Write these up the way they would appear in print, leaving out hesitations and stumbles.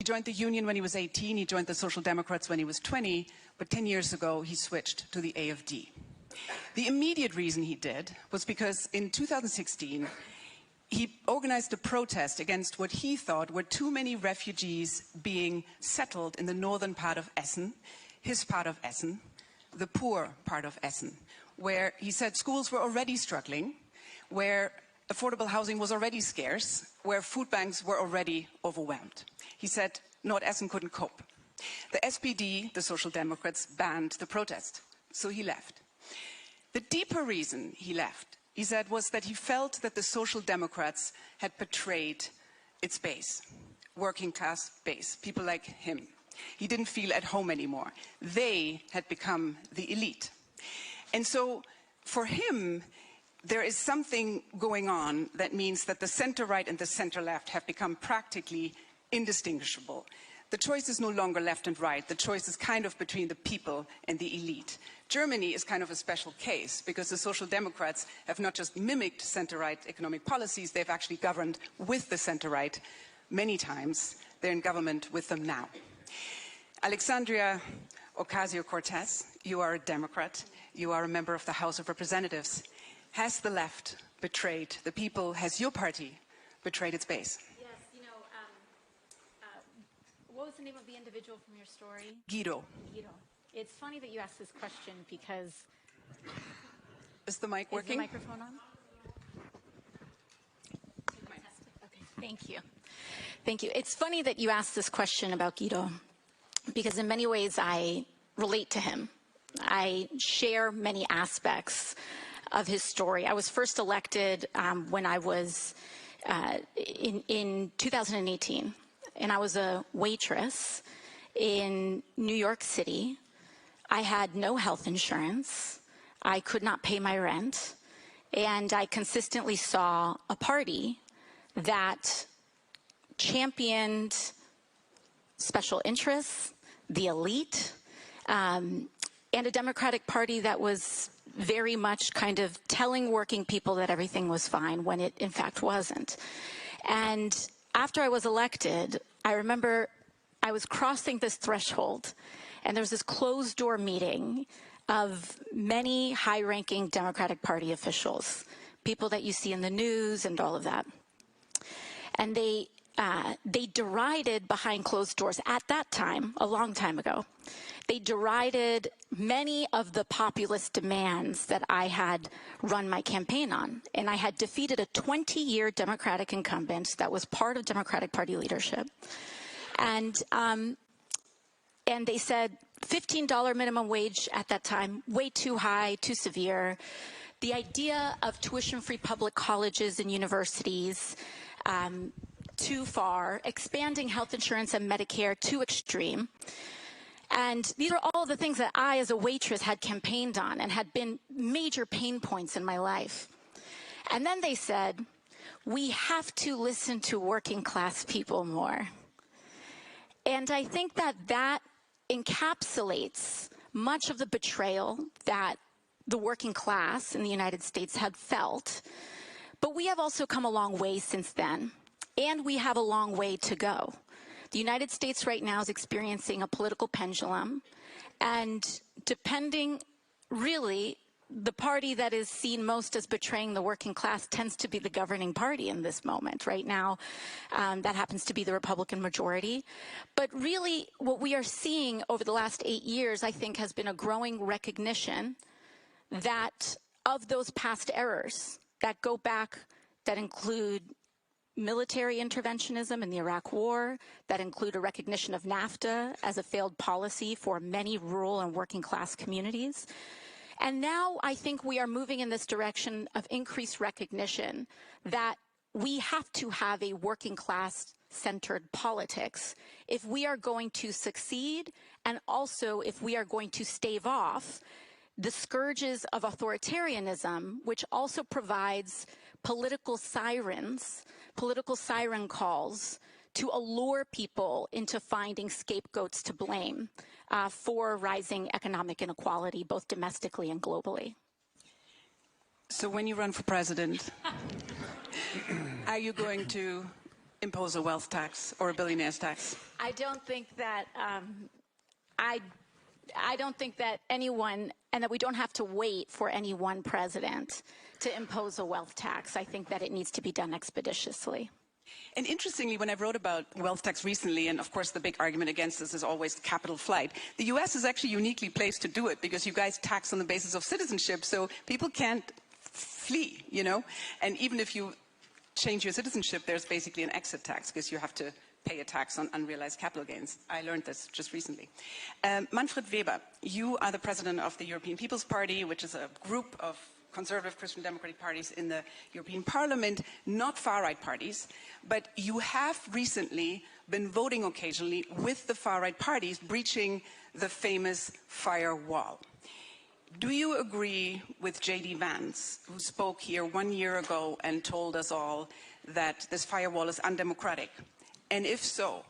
He joined the Union when he was 18, he joined the Social Democrats when he was 20, but 10 years ago he switched to the AfD. The immediate reason he did was because in 2016 he organized a protest against what he thought were too many refugees being settled in the northern part of Essen, his part of Essen, the poor part of Essen, where he said schools were already struggling, where affordable housing was already scarce, where food banks were already overwhelmed. He said North-Essen couldn't cope. The SPD, the Social Democrats, banned the protest, so he left. The deeper reason he left, he said, was that he felt that the Social Democrats had betrayed its base, working class base, people like him. He didn't feel at home anymore. They had become the elite. And so for him, there is something going on that means that the center-right and the center-left have become practically indistinguishable. The choice is no longer left and right. The choice is kind of between the people and the elite. Germany is kind of a special case because the Social Democrats have not just mimicked center-right economic policies, they've actually governed with the center-right many times. They're in government with them now. Alexandria Ocasio-Cortez, you are a Democrat. You are a member of the House of Representatives. Has the left betrayed the people? Has your party betrayed its base? Yes, what was the name of the individual from your story? Guido. Guido. It's funny that you asked this question because... Is the mic working? Is the microphone on? Okay, thank you. Thank you. It's funny that you asked this question about Guido because in many ways I relate to him. I share many aspects of his story. I was first elected when I was in 2018, and I was a waitress in New York City. I had no health insurance. I could not pay my rent, and I consistently saw a party that championed special interests, the elite, and a Democratic Party that was very much kind of telling working people that everything was fine when it in fact wasn't. And after I was elected, I remember I was crossing this threshold and there was this closed door meeting of many high-ranking Democratic Party officials, people that you see in the news and all of that. And they derided behind closed doors at that time, a long time ago. They derided many of the populist demands that I had run my campaign on. And I had defeated a 20-year Democratic incumbent that was part of Democratic Party leadership. And they said $15 minimum wage at that time, way too high, too severe. The idea of tuition-free public colleges and universities, too far, expanding health insurance and Medicare, too extreme. And these are all the things that I, as a waitress, had campaigned on and had been major pain points in my life. And then they said, we have to listen to working class people more. And I think that that encapsulates much of the betrayal that the working class in the United States had felt. But we have also come a long way since then, and we have a long way to go. The United States right now is experiencing a political pendulum, and depending, really, the party that is seen most as betraying the working class tends to be the governing party in this moment. Right now, that happens to be the Republican majority. But really, what we are seeing over the last 8 years, I think, has been a growing recognition that of those past errors that go back, that include military interventionism in the Iraq War, that include a recognition of NAFTA as a failed policy for many rural and working class communities. And now I think we are moving in this direction of increased recognition that we have to have a working class centered politics if we are going to succeed, and also if we are going to stave off the scourges of authoritarianism, which also provides political sirens, political siren calls to allure people into finding scapegoats to blame for rising economic inequality, both domestically and globally. So when you run for president, are you going to impose a wealth tax or a billionaire's tax? I don't think that I don't think that anyone, and that we don't have to wait for any one president to impose a wealth tax. I think that it needs to be done expeditiously. And interestingly, when I wrote about wealth tax recently, and of course the big argument against this is always capital flight, the US is actually uniquely placed to do it because you guys tax on the basis of citizenship, so people can't flee, you know? And even if you change your citizenship, there's basically an exit tax because you have to pay a tax on unrealized capital gains. I learned this just recently. Manfred Weber, you are the president of the European People's Party, which is a group of conservative Christian democratic parties in the European Parliament, not far-right parties, but you have recently been voting occasionally with the far-right parties, breaching the famous firewall. Do you agree with J.D. Vance, who spoke here 1 year ago and told us all that this firewall is undemocratic? And if so,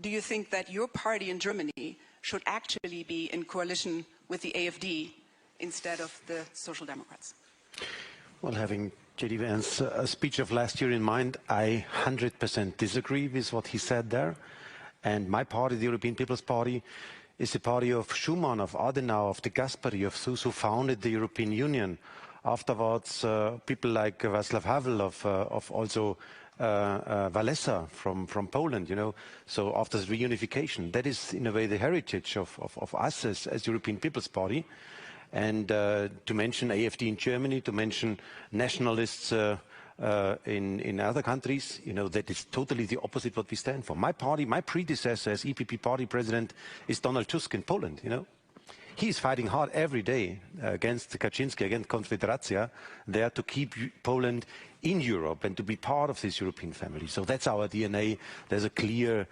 do you think that your party in Germany should actually be in coalition with the AfD instead of the Social Democrats? Well, having J.D. Vance's speech of last year in mind, I 100% disagree with what he said there. And my party, the European People's Party, is the party of Schuman, of Adenauer, of de Gasperi, of those who founded the European Union. Afterwards, people like Václav Havel, of also Walesa from Poland, you know. So after the reunification, that is in a way the heritage of us as European People's Party. And to mention AfD in Germany, to mention nationalists in other countries, you know, that is totally the opposite what we stand for. My party, my predecessor as EPP party president is Donald Tusk in Poland, you know. He's fighting hard every day against Kaczynski, against Konfederacja, there to keep Poland in Europe and to be part of this European family. So that's our DNA. There's a clear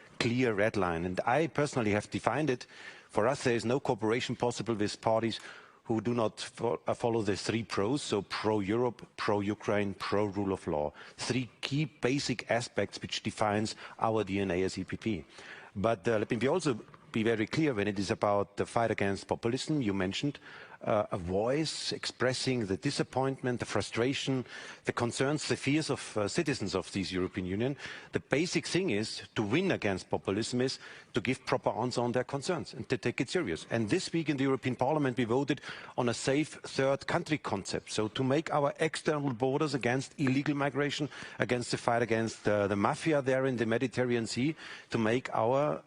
red line. And I personally have defined it. For us, there is no cooperation possible with parties who do not follow the three pros, so pro-Europe, pro-Ukraine, pro-rule of law. Three key basic aspects which defines our DNA as EPP. But let me also be very clear when it is about the fight against populism. You mentioned a voice expressing the disappointment, the frustration, the concerns, the fears of citizens of this European Union. The basic thing is to win against populism is to give proper answer on their concerns and to take it serious. And this week in the European Parliament we voted on a safe third country concept. So to make our external borders against illegal migration, against the fight against the mafia there in the Mediterranean Sea, to make our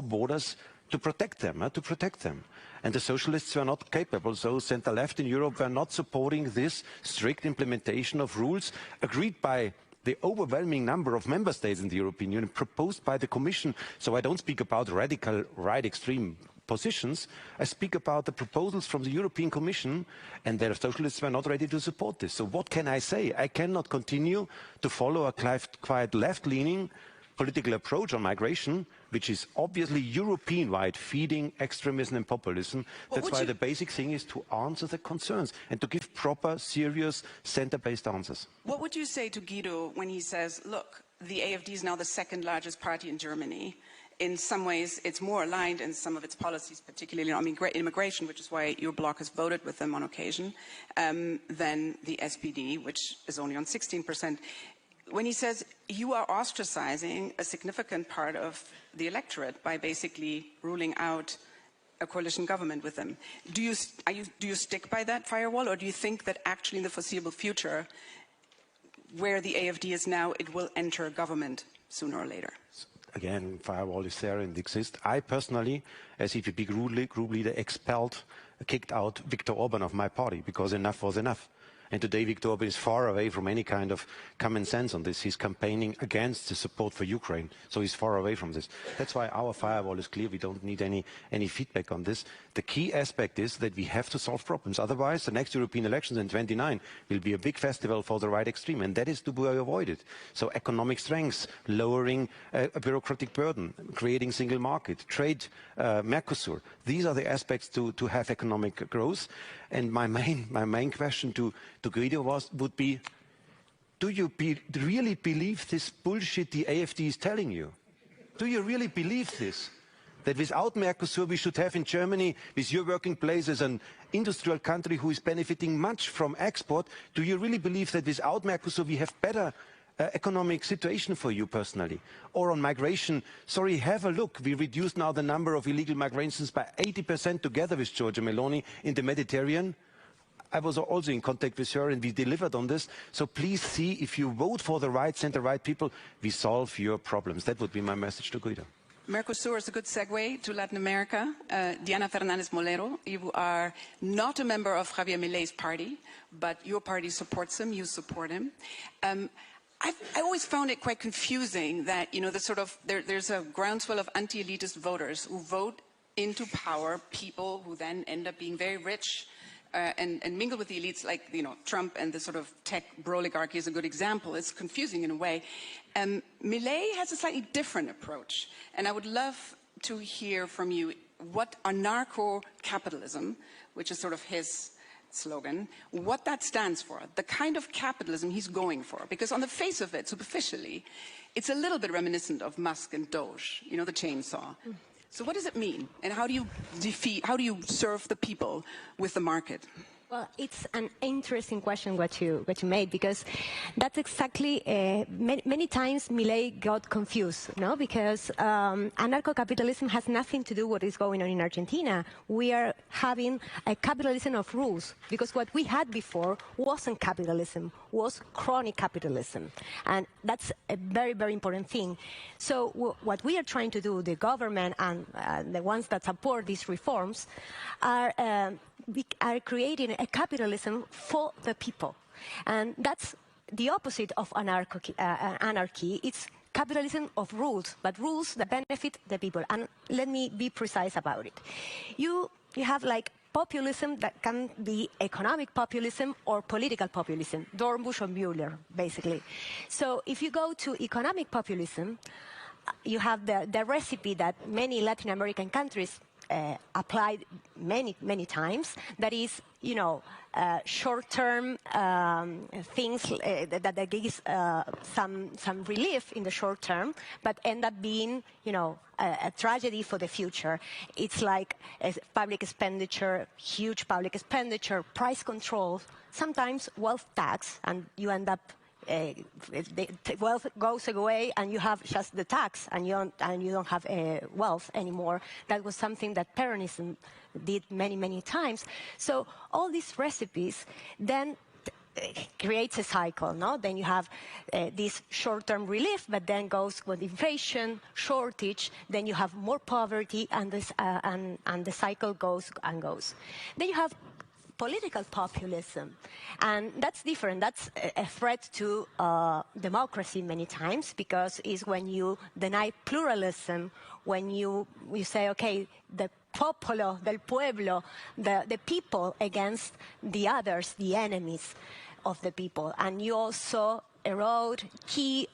borders to protect them. And the socialists were not capable, so center-left in Europe were not supporting this strict implementation of rules agreed by the overwhelming number of member states in the European Union, proposed by the Commission. So I don't speak about radical right extreme positions, I speak about the proposals from the European Commission, and the socialists were not ready to support this. So what can I say? I cannot continue to follow a quite left-leaning political approach on migration, which is obviously European-wide, feeding extremism and populism. That's why the basic thing is to answer the concerns and to give proper, serious, center-based answers. What would you say to Guido when he says, look, the AfD is now the second largest party in Germany. In some ways, it's more aligned in some of its policies, particularly on immigration, which is why your bloc has voted with them on occasion, than the SPD, which is only on 16%. When he says you are ostracizing a significant part of the electorate by basically ruling out a coalition government with them, do you stick by that firewall, or do you think that actually in the foreseeable future, where the AfD is now, it will enter government sooner or later? Again, firewall is there and exists. I personally, as EPP group leader, kicked out Viktor Orban of my party because enough was enough. And today Viktor Orban is far away from any kind of common sense on this. He's campaigning against the support for Ukraine, so he's far away from this. That's why our firewall is clear. We don't need any feedback on this. The key aspect is that we have to solve problems. Otherwise, the next European elections in 2029 will be a big festival for the right extreme, and that is to be avoided. So economic strengths, lowering a bureaucratic burden, creating single market, trade, Mercosur. These are the aspects to have economic growth. And my main question to Guido would be, do you really believe this bullshit the AfD is telling you? Do you really believe this? That without Mercosur we should have in Germany, with your working place as an industrial country who is benefiting much from export, do you really believe that without Mercosur we have better economic situation for you personally? Or on migration, sorry, have a look. We reduced now the number of illegal migrations by 80% together with Giorgia Meloni in the Mediterranean. I was also in contact with her and we delivered on this. So please see, if you vote for the right, send the right people, we solve your problems. That would be my message to Guido. Mercosur is a good segue to Latin America. Diana Fernandez Molero, you are not a member of Javier Milei's party, but your party supports him, you support him. I always found it quite confusing that, you know, there's a groundswell of anti-elitist voters who vote into power people who then end up being very rich and mingle with the elites, like, you know, Trump and the sort of tech bro-oligarchy is a good example. It's confusing in a way. Milei has a slightly different approach, and I would love to hear from you what anarcho-capitalism, which is sort of his slogan, what that stands for, the kind of capitalism he's going for. Because on the face of it, superficially, it's a little bit reminiscent of Musk and Doge, you know, the chainsaw. So what does it mean? And how do you serve the people with the market? Well, it's an interesting question what you made, because that's exactly, many times Milei got confused, no? Because anarcho-capitalism has nothing to do with what is going on in Argentina. We are having a capitalism of rules, because what we had before wasn't capitalism, was crony capitalism. And that's a very, very important thing. So what we are trying to do, the government and the ones that support these reforms, we are creating a capitalism for the people. And that's the opposite of anarchy. It's capitalism of rules, but rules that benefit the people. And let me be precise about it. You have like populism that can be economic populism or political populism, Dornbusch or Mueller, basically. So if you go to economic populism, you have the recipe that many Latin American countries applied many times. That is, you know, short-term things that gives some relief in the short term, but end up being, you know, a tragedy for the future. It's like public expenditure, huge public expenditure, price control, sometimes wealth tax, and you end up the wealth goes away and you have just the tax and you don't have wealth anymore. That was something that Peronism did many times. So all these recipes then creates a cycle, no? Then you have this short-term relief, but then goes with inflation, shortage, then you have more poverty, and the cycle goes and goes. Then you have political populism, and that's different. That's a threat to democracy many times, because it's when you deny pluralism, when you say, okay, the popolo, del pueblo, the people against the others, the enemies of the people. And you also erode key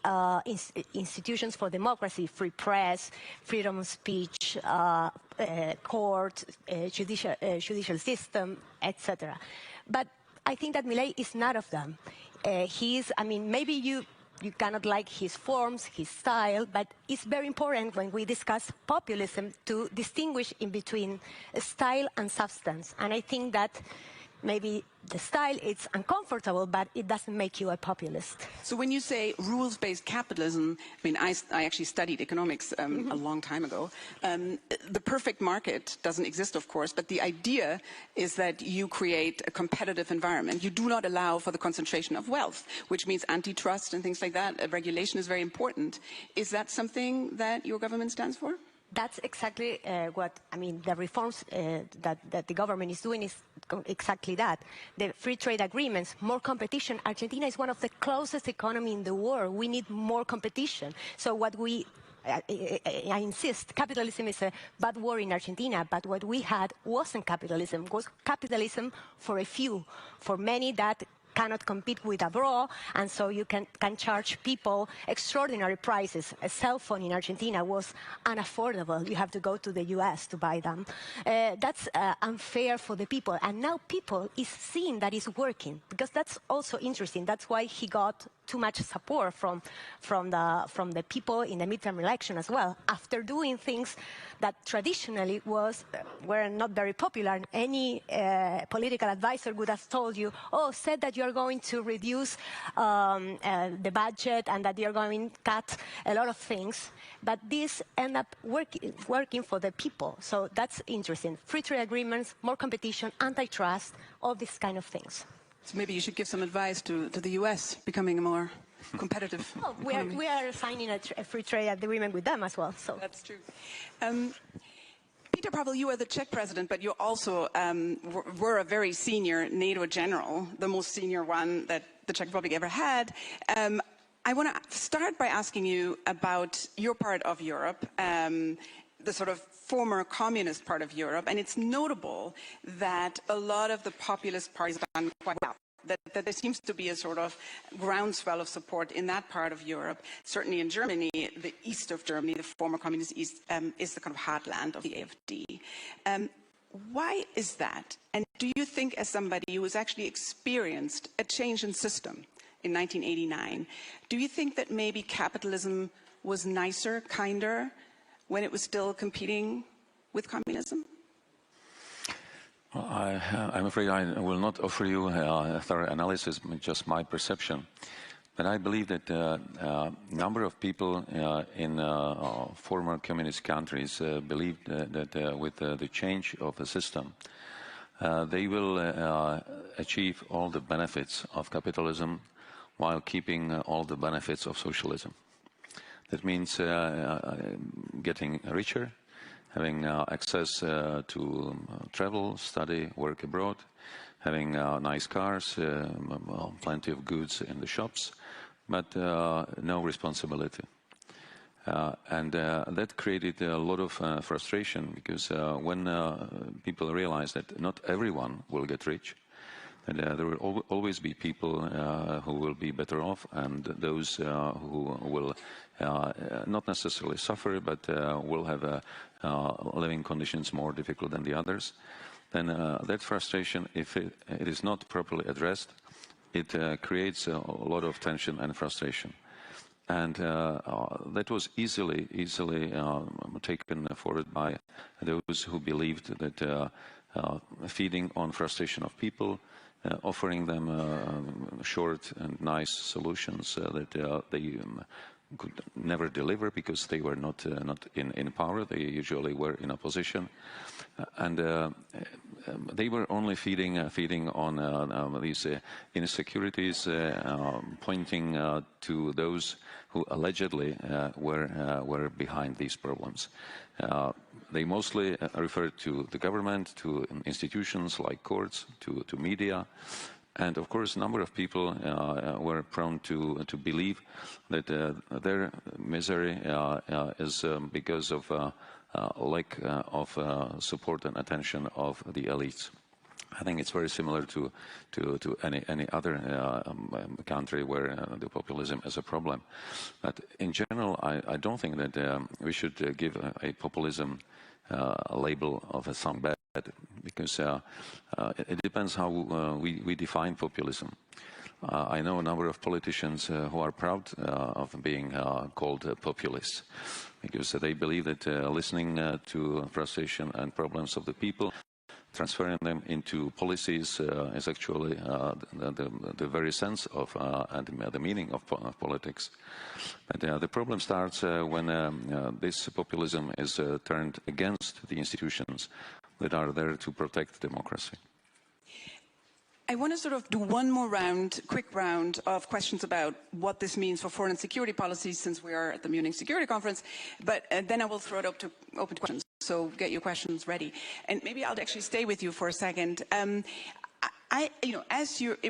institutions for democracy, free press, freedom of speech, court, judicial system, etc. But I think that Milei is none of them. I mean, maybe you cannot like his forms, his style, but it's very important when we discuss populism to distinguish in between style and substance. And I think that maybe the style, it's uncomfortable, but it doesn't make you a populist. So when you say rules-based capitalism, I mean, I actually studied economics a long time ago. The perfect market doesn't exist, of course, but the idea is that you create a competitive environment. You do not allow for the concentration of wealth, which means antitrust and things like that. Regulation is very important. Is that something that your government stands for? That's exactly what, I mean, the reforms that the government is doing is exactly that. The free trade agreements, more competition. Argentina is one of the closest economies in the world. We need more competition. So what I insist, capitalism is a bad word in Argentina, but what we had wasn't capitalism. It was capitalism for a few, for many that cannot compete with abroad, and so you can charge people extraordinary prices. A cell phone in Argentina was unaffordable. You have to go to the US to buy them. That's unfair for the people, and now people is seeing that it's working, because that's also interesting. That's why he got too much support from the people in the midterm election as well, after doing things that traditionally were not very popular. Any political advisor would have told you, oh, said that you're going to reduce the budget and that you're going to cut a lot of things, but this end up working for the people. So that's interesting. Free trade agreements, more competition, antitrust, all these kind of things. So maybe you should give some advice to the US becoming a more competitive economy. We are signing a free trade agreement with them as well. So that's true. Peter Pavel, you are the Czech president, but you also were a very senior NATO general, the most senior one that the Czech Republic ever had. I want to start by asking you about your part of Europe, the sort of former communist part of Europe, and it's notable that a lot of the populist parties have done quite well. That there seems to be a sort of groundswell of support in that part of Europe. Certainly in Germany, the east of Germany, the former communist east, is the kind of heartland of the AfD. Why is that? And do you think, as somebody who has actually experienced a change in system in 1989, do you think that maybe capitalism was nicer, kinder, when it was still competing with communism? Well, I'm afraid I will not offer you a thorough analysis, just my perception. But I believe that a number of people in former communist countries believed that with the change of the system, they will achieve all the benefits of capitalism while keeping all the benefits of socialism. That means getting richer, having access to travel, study, work abroad, having nice cars, plenty of goods in the shops, but no responsibility. And that created a lot of frustration, because when people realize that not everyone will get rich, and there will always be people who will be better off, and those who will not necessarily suffer, but will have living conditions more difficult than the others, then that frustration, if it is not properly addressed, it creates a lot of tension and frustration. And that was easily taken forward by those who believed that feeding on frustration of people, offering them short and nice solutions that they could never deliver because they were not in power. They usually were in opposition, and they were only feeding on these insecurities, pointing to those who allegedly were behind these problems. They mostly referred to the government, to institutions like courts, to media. And of course, a number of people were prone to believe that their misery is because of lack of support and attention of the elites. I think it's very similar to any other country where the populism is a problem. But in general, I don't think that we should give a populism a label of some bad, because it depends how we define populism. I know a number of politicians who are proud of being called populists, because they believe that listening to frustration and problems of the people, transferring them into policies is actually the very sense of and the meaning of politics. But the problem starts when this populism is turned against the institutions that are there to protect democracy. I want to sort of do one more quick round of questions about what this means for foreign and security policies, since we are at the Munich Security Conference, but then I will throw it open to questions, so get your questions ready. And maybe I'll actually stay with you for a second.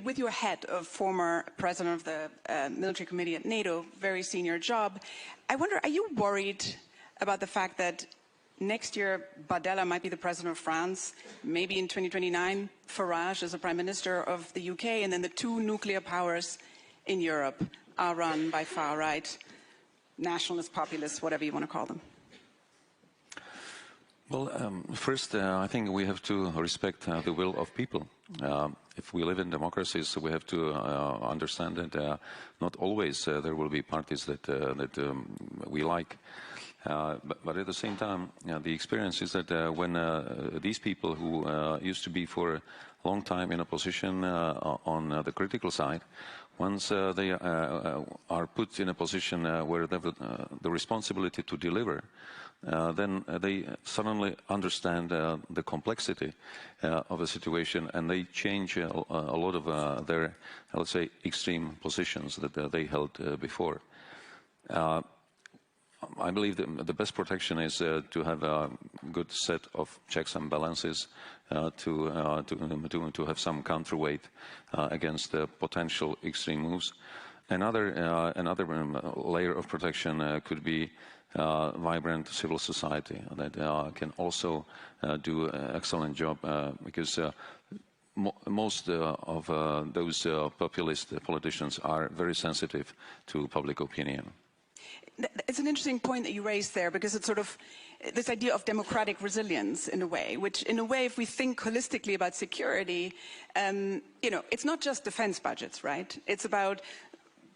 With your head of former president of the military committee at NATO, very senior job, I wonder, are you worried about the fact that next year, Bardella might be the president of France. Maybe in 2029, Farage is the prime minister of the UK, and then the two nuclear powers in Europe are run by far-right nationalist, populists, whatever you want to call them. Well, first, I think we have to respect the will of people. If we live in democracies, we have to understand that not always there will be parties that we like. But at the same time, the experience is that when these people who used to be for a long time in a position on the critical side, once they are put in a position where they have the responsibility to deliver, then they suddenly understand the complexity of a situation, and they change a lot of their, let's say, extreme positions that they held before. I believe that the best protection is to have a good set of checks and balances, to have some counterweight against potential extreme moves. Another layer of protection could be vibrant civil society that can also do an excellent job, because most of those populist politicians are very sensitive to public opinion. It's an interesting point that you raised there, because it's sort of this idea of democratic resilience in a way, which in a way, if we think holistically about security, you know, it's not just defense budgets, right? It's about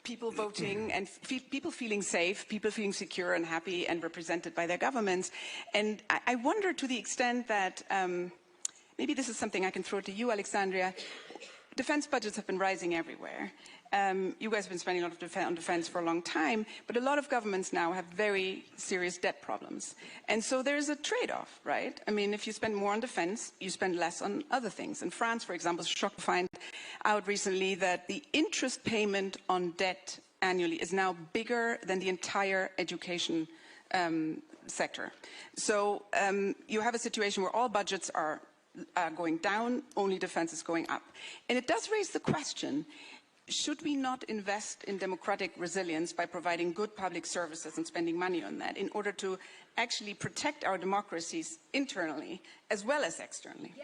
people voting and people feeling safe, people feeling secure and happy and represented by their governments. And I wonder, to the extent that, maybe this is something I can throw to you, Alexandria, defense budgets have been rising everywhere. You guys have been spending a lot on defense for a long time, but a lot of governments now have very serious debt problems. And so there's a trade-off, right? I mean, if you spend more on defense, you spend less on other things. In France, for example, was shocked to find out recently that the interest payment on debt annually is now bigger than the entire education sector. So you have a situation where all budgets are going down, only defense is going up. And it does raise the question, should we not invest in democratic resilience by providing good public services and spending money on that in order to actually protect our democracies internally as well as externally?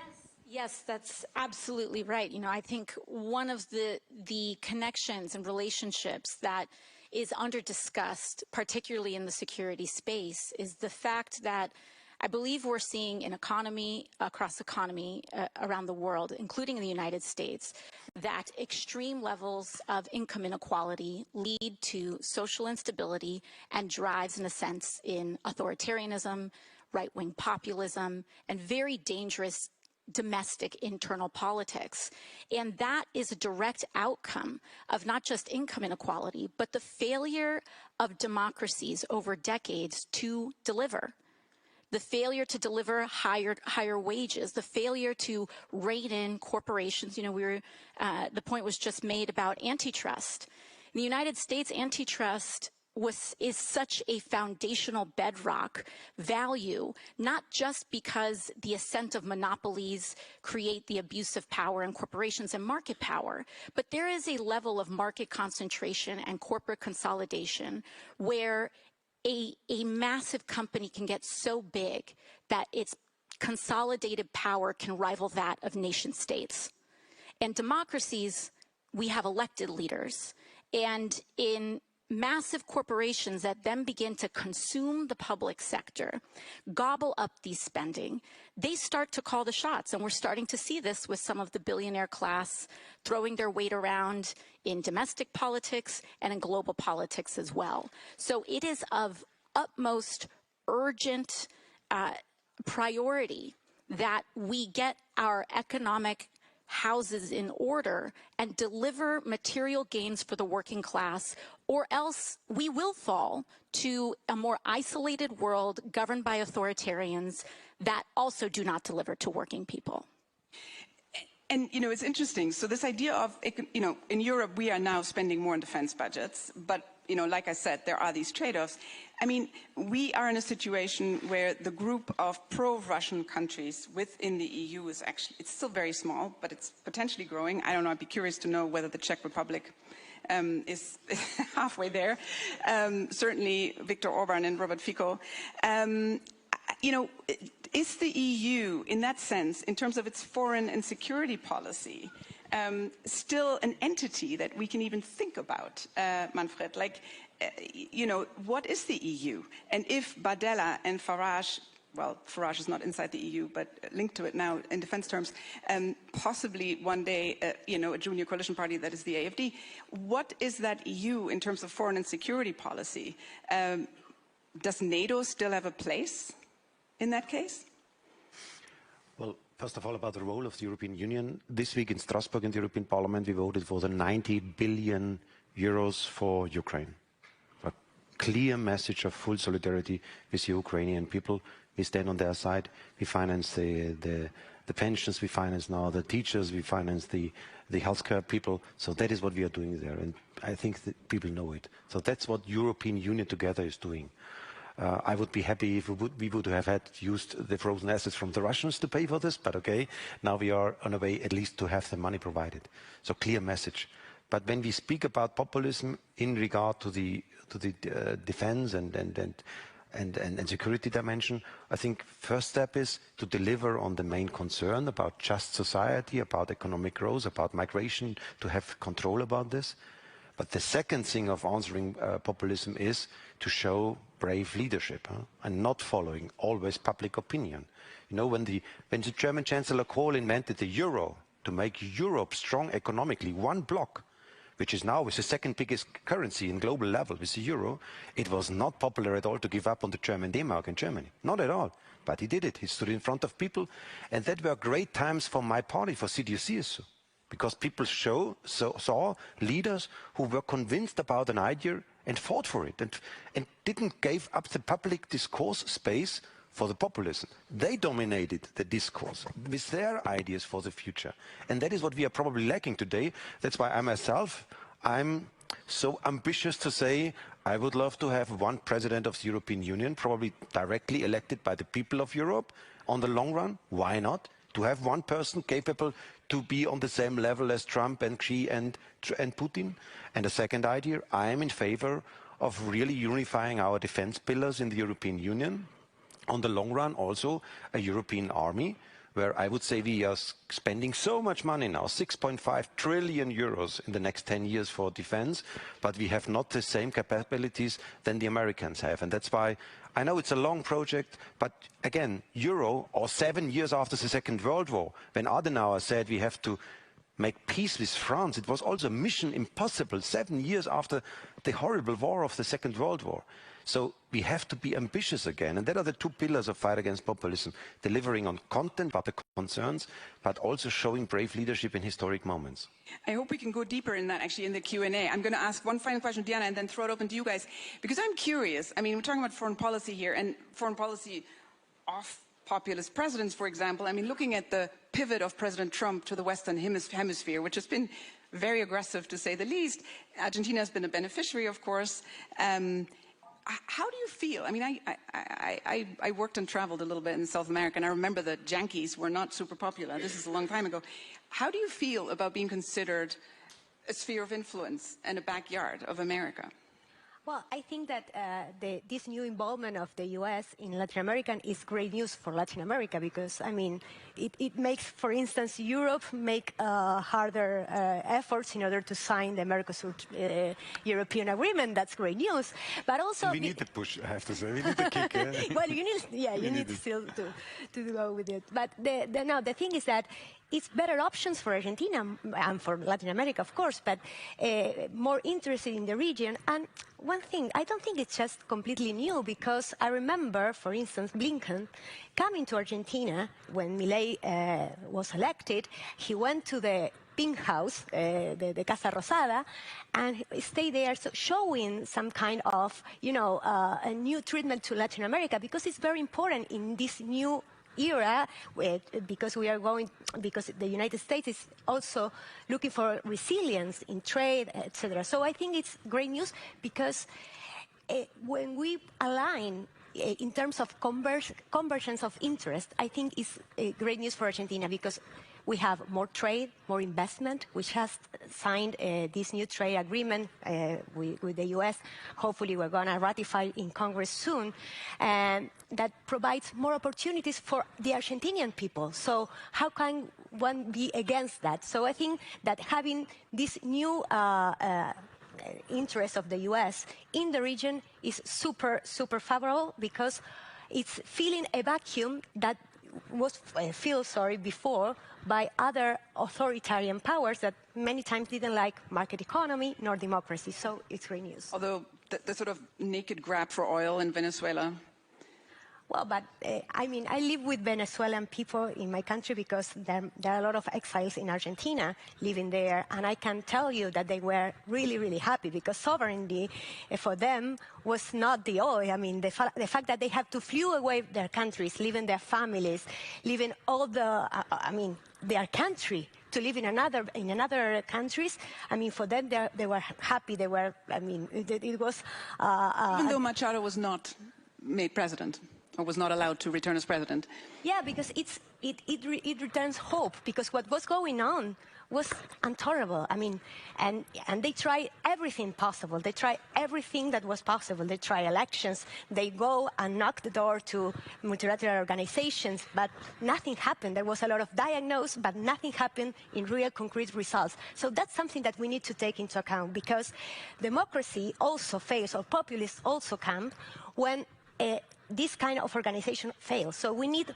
Yes, that's absolutely right. You know, I think one of the connections and relationships that is under-discussed, particularly in the security space, is the fact that I believe we're seeing an economy, across economy around the world, including in the United States, that extreme levels of income inequality lead to social instability and drives, in a sense, in authoritarianism, right-wing populism, and very dangerous domestic internal politics. And that is a direct outcome of not just income inequality, but the failure of democracies over decades to deliver. The failure to deliver higher wages, the failure to rein in corporations. You know, the point was just made about antitrust. In the United States, antitrust is such a foundational bedrock value, not just because the ascent of monopolies create the abuse of power in corporations and market power, but there is a level of market concentration and corporate consolidation where a massive company can get so big that its consolidated power can rival that of nation states. And democracies, we have elected leaders. And in massive corporations that then begin to consume the public sector, gobble up these spending, they start to call the shots. And we're starting to see this with some of the billionaire class throwing their weight around in domestic politics and in global politics as well. So it is of utmost urgent priority that we get our economic houses in order and deliver material gains for the working class, or else we will fall to a more isolated world governed by authoritarians that also do not deliver to working people. And, you know, it's interesting. So this idea of, you know, in Europe, we are now spending more on defense budgets, but, you know, like I said, there are these trade-offs. I mean, we are in a situation where the group of pro-Russian countries within the EU is actually, it's still very small, but it's potentially growing. I don't know, I'd be curious to know whether the Czech Republic is halfway there. Certainly Viktor Orban and Robert Fico. You know, is the EU, in that sense, in terms of its foreign and security policy, still an entity that we can even think about, Manfred? Like, you know, what is the EU? And if Bardella and Farage well, Farage is not inside the EU, but linked to it now in defense terms, possibly one day, a junior coalition party that is the AFD. What is that EU in terms of foreign and security policy? Does NATO still have a place in that case? Well, first of all, about the role of the European Union. This week in Strasbourg in the European Parliament, we voted for the 90 billion euros for Ukraine. A clear message of full solidarity with the Ukrainian people. We stand on their side. We finance the pensions, we finance now the teachers, we finance the healthcare people. So that is what we are doing there. And I think that people know it. So that's what European Union together is doing. I would be happy if we would have used the frozen assets from the Russians to pay for this, but okay, now we are on a way at least to have the money provided. So clear message. But when we speak about populism in regard to the defense and security dimension, I think first step is to deliver on the main concern about just society, about economic growth, about migration, to have control about this. But the second thing of answering populism is to show brave leadership and not following always public opinion. You know, when the German Chancellor Kohl invented the euro to make Europe strong economically, one block, which is now the second biggest currency in global level with the euro, it was not popular at all to give up on the German D-mark in Germany. Not at all. But he did it. He stood in front of people. And that were great times for my party, for CDU-CSU. Because people saw leaders who were convinced about an idea and fought for it and didn't give up the public discourse space for the populism. They dominated the discourse with their ideas for the future. And that is what we are probably lacking today. That's why I'm so ambitious to say I would love to have one president of the European Union, probably directly elected by the people of Europe on the long run. Why not? To have one person capable to be on the same level as Trump and Xi and Putin. And the second idea, I am in favor of really unifying our defense pillars in the European Union. On the long run, also a European army, where I would say we are spending so much money now, 6.5 trillion euros in the next 10 years for defense, but we have not the same capabilities than the Americans have. And that's why I know it's a long project, but again, Euro, or 7 years after the Second World War, when Adenauer said we have to make peace with France, it was also mission impossible 7 years after the horrible war of the Second World War. So we have to be ambitious again. And that are the two pillars of fight against populism, delivering on content about the concerns, but also showing brave leadership in historic moments. I hope we can go deeper in that actually in the Q&A. I'm going to ask one final question, Diana, and then throw it open to you guys. Because I'm curious, I mean, we're talking about foreign policy here, and foreign policy off populist presidents, for example. I mean, looking at the pivot of President Trump to the Western Hemisphere, which has been very aggressive to say the least. Argentina has been a beneficiary, of course. How do you feel? I mean, I worked and traveled a little bit in South America, and I remember the Yankees were not super popular. This is a long time ago. How do you feel about being considered a sphere of influence and a backyard of America? Well, I think that this new involvement of the U.S. in Latin America is great news for Latin America because, I mean, it makes, for instance, Europe make harder efforts in order to sign the Mercosur European agreement. That's great news. But also... We need the push, I have to say. We need the kick. Well, you need still to go with it. But the thing is that it's better options for Argentina and for Latin America, of course, but more interested in the region. And one thing, I don't think it's just completely new, because I remember, for instance, Blinken coming to Argentina when Milei was elected. He went to the Pink House, the Casa Rosada, and stayed there, so showing some kind of, a new treatment to Latin America, because it's very important in this new era, because the United States is also looking for resilience in trade, etc. So I think it's great news, because when we align in terms of convergence of interest, I think it's great news for Argentina, because we have more trade, more investment, which has signed this new trade agreement with the U.S. Hopefully we're going to ratify in Congress soon. And that provides more opportunities for the Argentinian people. So how can one be against that? So I think that having this new interest of the U.S. in the region is super, super favorable, because it's filling a vacuum that was filled, before by other authoritarian powers that many times didn't like market economy nor democracy. So it's great news. Although the sort of naked grab for oil in Venezuela. Well, but I mean, I live with Venezuelan people in my country because there are a lot of exiles in Argentina living there, and I can tell you that they were really, really happy because sovereignty for them was not the oil. I mean, the fact that they have to flee away their countries, leaving their families, leaving all the, their country to live in another countries. I mean, for them, they were happy. They were, I mean, it was... Even though Machado was not made president, or was not allowed to return as president. Yeah, because it returns hope, because what was going on was intolerable. I mean, and they try everything possible. They try everything that was possible. They try elections. They go and knock the door to multilateral organizations, but nothing happened. There was a lot of diagnosis, but nothing happened in real concrete results. So that's something that we need to take into account, because democracy also fails, or populists also come when this kind of organization fails. So we need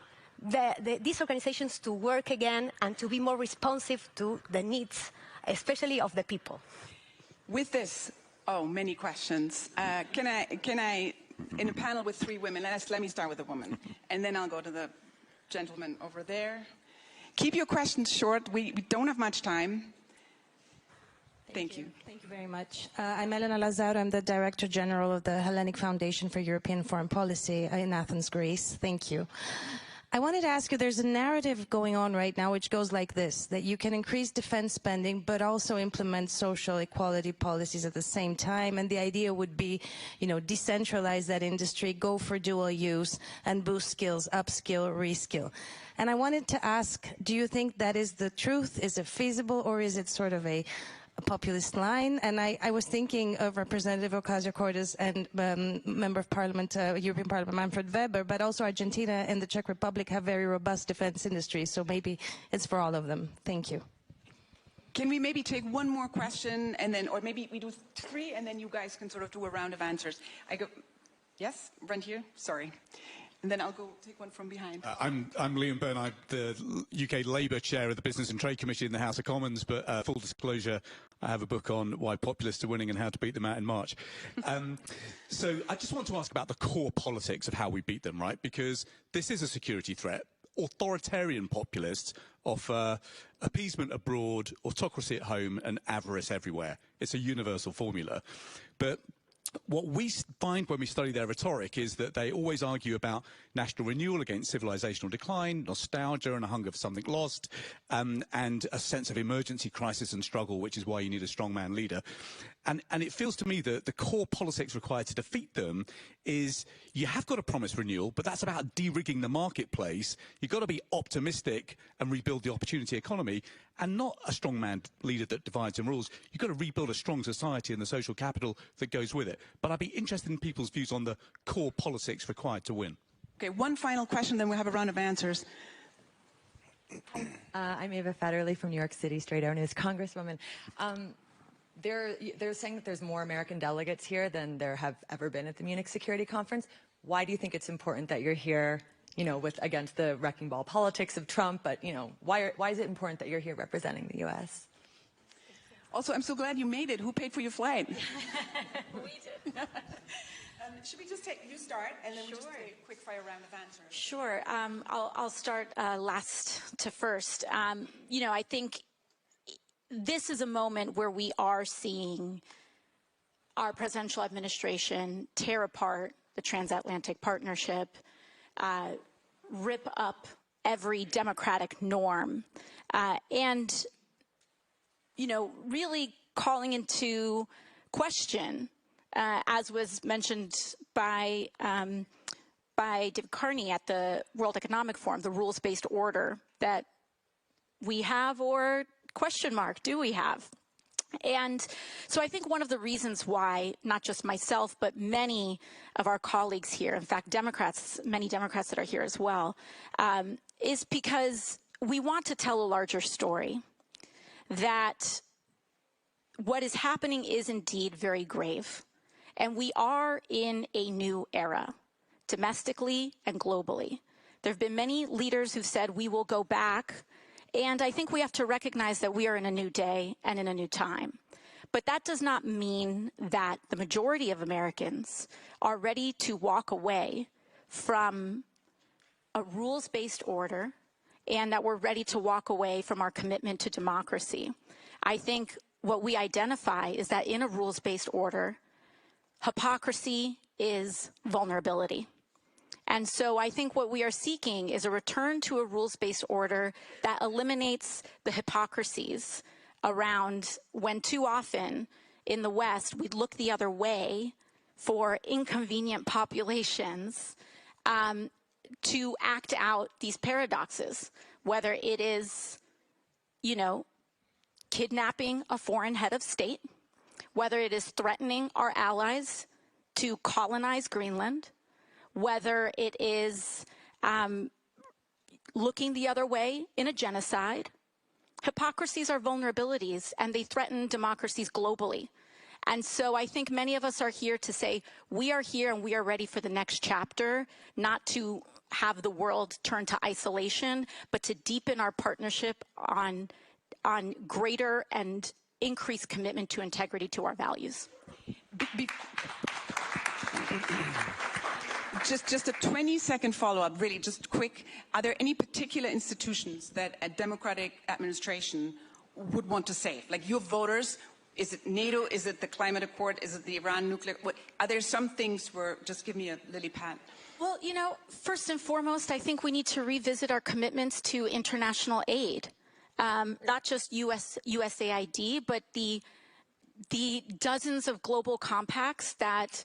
these organizations to work again and to be more responsive to the needs, especially of the people. With this, many questions. Can I, in a panel with 3 women, let me start with a woman, and then I'll go to the gentleman over there. Keep your questions short. We don't have much time. Thank you. Thank you very much. I'm Elena Lazaro. I'm the Director General of the Hellenic Foundation for European Foreign Policy in Athens, Greece. Thank you. I wanted to ask you, there's a narrative going on right now which goes like this, that you can increase defense spending but also implement social equality policies at the same time, and the idea would be, decentralize that industry, go for dual use, and boost skills, upskill, reskill. And I wanted to ask, do you think that is the truth? Is it feasible, or is it sort of a populist line? And I was thinking of Representative Ocasio-Cortez and Member of Parliament, European Parliament, Manfred Weber, but also Argentina and the Czech Republic have very robust defense industries, so maybe it's for all of them. Thank you. Can we maybe take one more question, and then, or maybe we do 3, and then you guys can sort of do a round of answers. Yes, right here, sorry. And then I'll go take one from behind. I'm Liam Byrne. I'm the UK Labour Chair of the Business and Trade Committee in the House of Commons, but full disclosure, I have a book on why populists are winning and how to beat them out in March. So I just want to ask about the core politics of how we beat them, right? Because this is a security threat. Authoritarian populists offer appeasement abroad, autocracy at home, and avarice everywhere. It's a universal formula. But what we find when we study their rhetoric is that they always argue about national renewal against civilizational decline, nostalgia and a hunger for something lost, and a sense of emergency, crisis and struggle, which is why you need a strongman leader. And it feels to me that the core politics required to defeat them is you have got to promise renewal, but that's about de-rigging the marketplace. You've got to be optimistic and rebuild the opportunity economy, and not a strongman leader that divides and rules. You've got to rebuild a strong society and the social capital that goes with it. But I'd be interested in people's views on the core politics required to win. Okay, one final question, then we'll have a round of answers. I'm Eva Federley from New York City, straight out news, Congresswoman. They're saying that there's more American delegates here than there have ever been at the Munich Security Conference. Why do you think it's important that you're here, against the wrecking ball politics of Trump? But, why is it important that you're here representing the U.S.? Also, I'm so glad you made it. Who paid for your flight? We did. Should we just you start, and then we just take a quick fire round of answers? Sure. I'll start last to first. I think this is a moment where we are seeing our presidential administration tear apart the transatlantic partnership, rip up every democratic norm, and, really calling into question, as was mentioned by David Carney at the World Economic Forum, the rules-based order that we have, or question mark, do we have? And so I think one of the reasons why, not just myself, but many of our colleagues here, in fact, many Democrats that are here as well, is because we want to tell a larger story, that what is happening is indeed very grave. And we are in a new era. domestically and globally. There have been many leaders who've said we will go back, and I think we have to recognize that we are in a new day and in a new time. But that does not mean that the majority of Americans are ready to walk away from a rules-based order and that we're ready to walk away from our commitment to democracy. I think what we identify is that in a rules-based order, hypocrisy is vulnerability. And so I think what we are seeking is a return to a rules-based order that eliminates the hypocrisies around when too often in the West we look the other way for inconvenient populations to act out these paradoxes, whether it is, kidnapping a foreign head of state, whether it is threatening our allies to colonize Greenland, whether it is looking the other way in a genocide. Hypocrisies are vulnerabilities, and they threaten democracies globally. And so I think many of us are here to say, we are here and we are ready for the next chapter, not to have the world turn to isolation, but to deepen our partnership on greater and increased commitment to integrity to our values. Just a 20-second follow-up, really, just quick. Are there any particular institutions that a democratic administration would want to save? Like your voters, is it NATO? Is it the climate accord? Is it the Iran nuclear? Are there some things where, just give me a lily pad? Well, first and foremost, I think we need to revisit our commitments to international aid. Not just USAID, but the dozens of global compacts that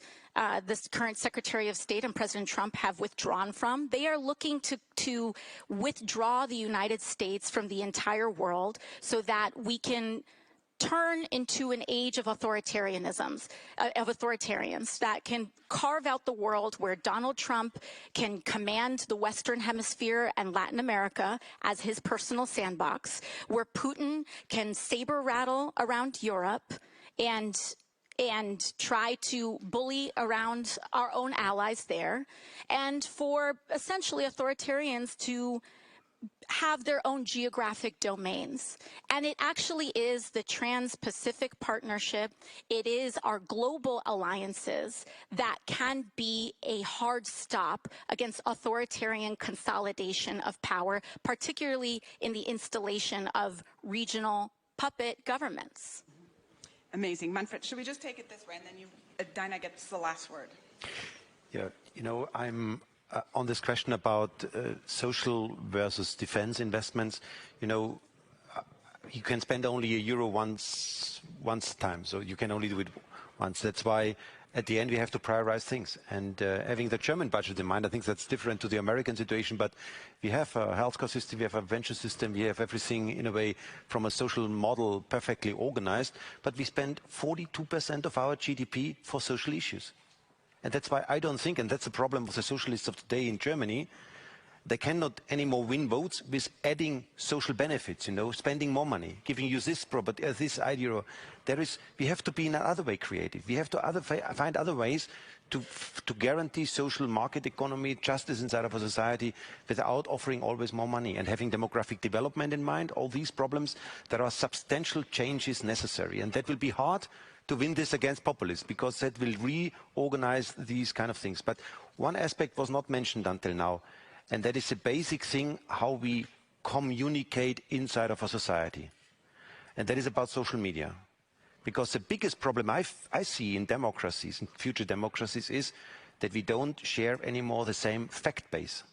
this current Secretary of State and President Trump have withdrawn from. They are looking to withdraw the United States from the entire world so that we can turn into an age of authoritarians that can carve out the world where Donald Trump can command the Western Hemisphere and Latin America as his personal sandbox, where Putin can saber rattle around Europe and try to bully around our own allies there, and for essentially authoritarians to have their own geographic domains. And it actually is the Trans-Pacific Partnership, it is our global alliances that can be a hard stop against authoritarian consolidation of power, particularly in the installation of regional puppet governments. Amazing. Manfred, should we just take it this way, and then Dinah gets the last word? Yeah, I'm on this question about social versus defense investments. You can spend only €1 once time, so you can only do it once. That's why at the end we have to prioritize things. And having the German budget in mind, I think that's different to the American situation, but we have a healthcare system, we have a venture system, we have everything in a way from a social model perfectly organized, but we spend 42% of our GDP for social issues. And that's why I don't think, and that's the problem with the socialists of today in Germany, they cannot anymore win votes with adding social benefits, spending more money, giving you this property, this idea. We have to be in another way creative. We have to find other ways to guarantee social market economy, justice inside of a society without offering always more money and having demographic development in mind, all these problems. There are substantial changes necessary, and that will be hard to win this against populists, because that will reorganize these kind of things. But one aspect was not mentioned until now, and that is the basic thing, how we communicate inside of a society. And that is about social media. Because the biggest problem I see in democracies, in future democracies, is that we don't share anymore the same fact base.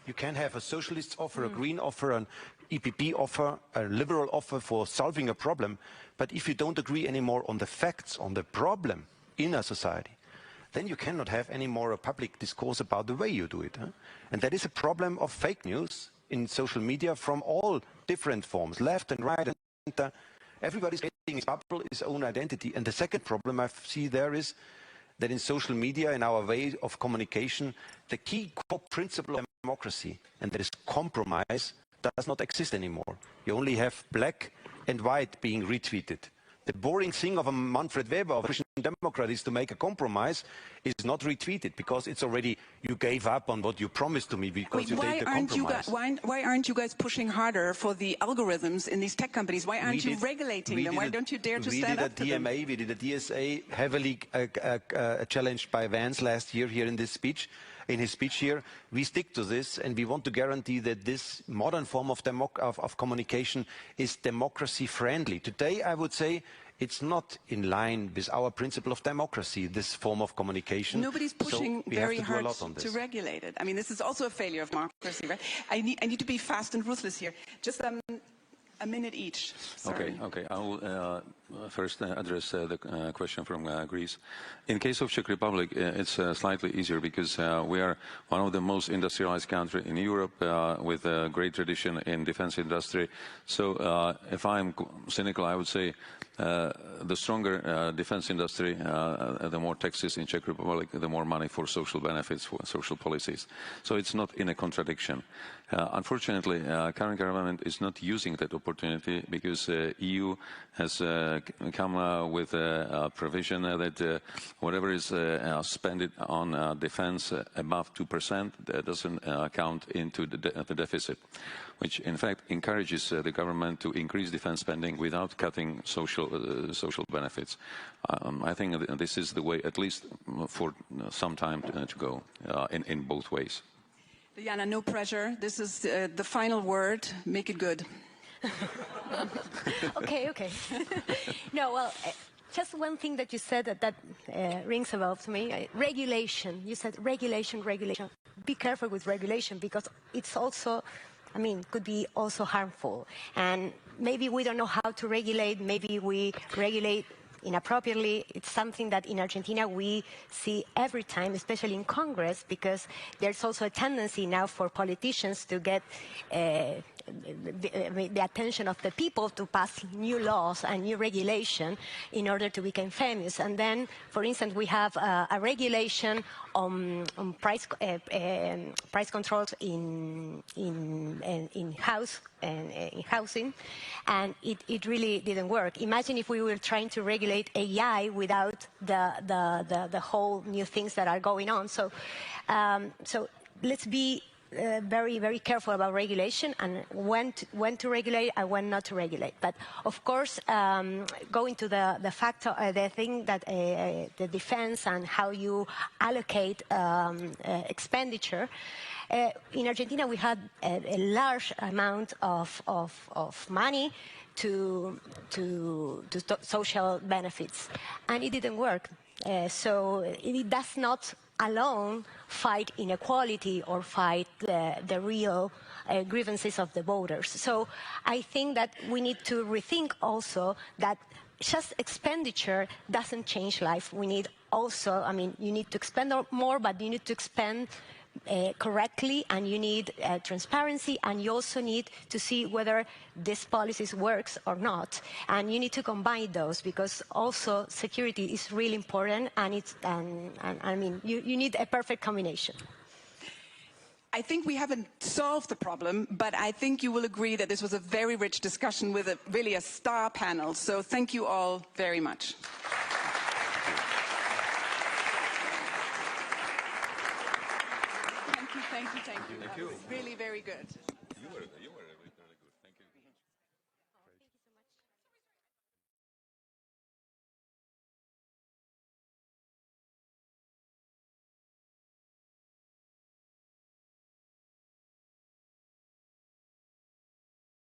You can have a socialist offer, a green offer, an EPP offer, a liberal offer for solving a problem, but if you don't agree anymore on the facts, on the problem in a society, then you cannot have any more a public discourse about the way you do it. And that is a problem of fake news in social media from all different forms, left and right and center. Everybody's creating his bubble, his own identity. And the second problem I see there is that in social media, in our way of communication, the key core principle of democracy, and that is compromise, does not exist anymore. You only have black and white being retweeted. The boring thing of a Manfred Weber, of a Christian Democrat, is to make a compromise, is not retweeted because it's already, you gave up on what you promised to me because you did the compromise. Why aren't you guys pushing harder for the algorithms in these tech companies? Why aren't you regulating them? Why don't you dare to stand up to them? We did a DSA, heavily challenged by Vance last year here in this speech. In his speech here, we stick to this, and we want to guarantee that this modern form of communication is democracy-friendly. Today, I would say, it's not in line with our principle of democracy, this form of communication. Nobody's pushing very hard to regulate it. I mean, this is also a failure of democracy, right? I need to be fast and ruthless here. Just a minute each. Sorry. Okay. I will first address the question from Greece. In case of Czech Republic, it's slightly easier because we are one of the most industrialized countries in Europe with a great tradition in defense industry. So if I'm cynical, I would say the stronger defense industry, the more taxes in Czech Republic, the more money for social benefits, for social policies. So it's not in a contradiction. Unfortunately, current government is not using that opportunity because EU has come with a provision that whatever is spent on defense above 2% doesn't count into the deficit, which in fact encourages the government to increase defense spending without cutting social benefits. I think this is the way, at least for some time to go in both ways. Diana, no pressure. This is the final word. Make it good. Okay. No, well, just one thing that you said that rings a bell to me. Regulation. You said regulation. Be careful with regulation because it's also, could be also harmful. And maybe we don't know how to regulate. Maybe we regulate inappropriately. It's something that in Argentina we see every time, especially in Congress, because there's also a tendency now for politicians to get the attention of the people to pass new laws and new regulation in order to become famous. And then, for instance, we have a regulation on price controls in housing, and it really didn't work. Imagine if we were trying to regulate AI without the whole new things that are going on. So let's be very, very careful about regulation and when to regulate and when not to regulate. But of course, going to the thing that the defense and how you allocate expendication. In Argentina, we had a large amount of money to social benefits, and it didn't work. So it does not alone fight inequality or fight the real grievances of the voters. So I think that we need to rethink also that just expenditure doesn't change life. We need also, you need to expend more, but you need to expend correctly, and you need transparency, and you also need to see whether this policy works or not. And you need to combine those because also security is really important, and you need a perfect combination. I think we haven't solved the problem, but I think you will agree that this was a very rich discussion with really a star panel. So thank you all very much. Thank you. That was really very good.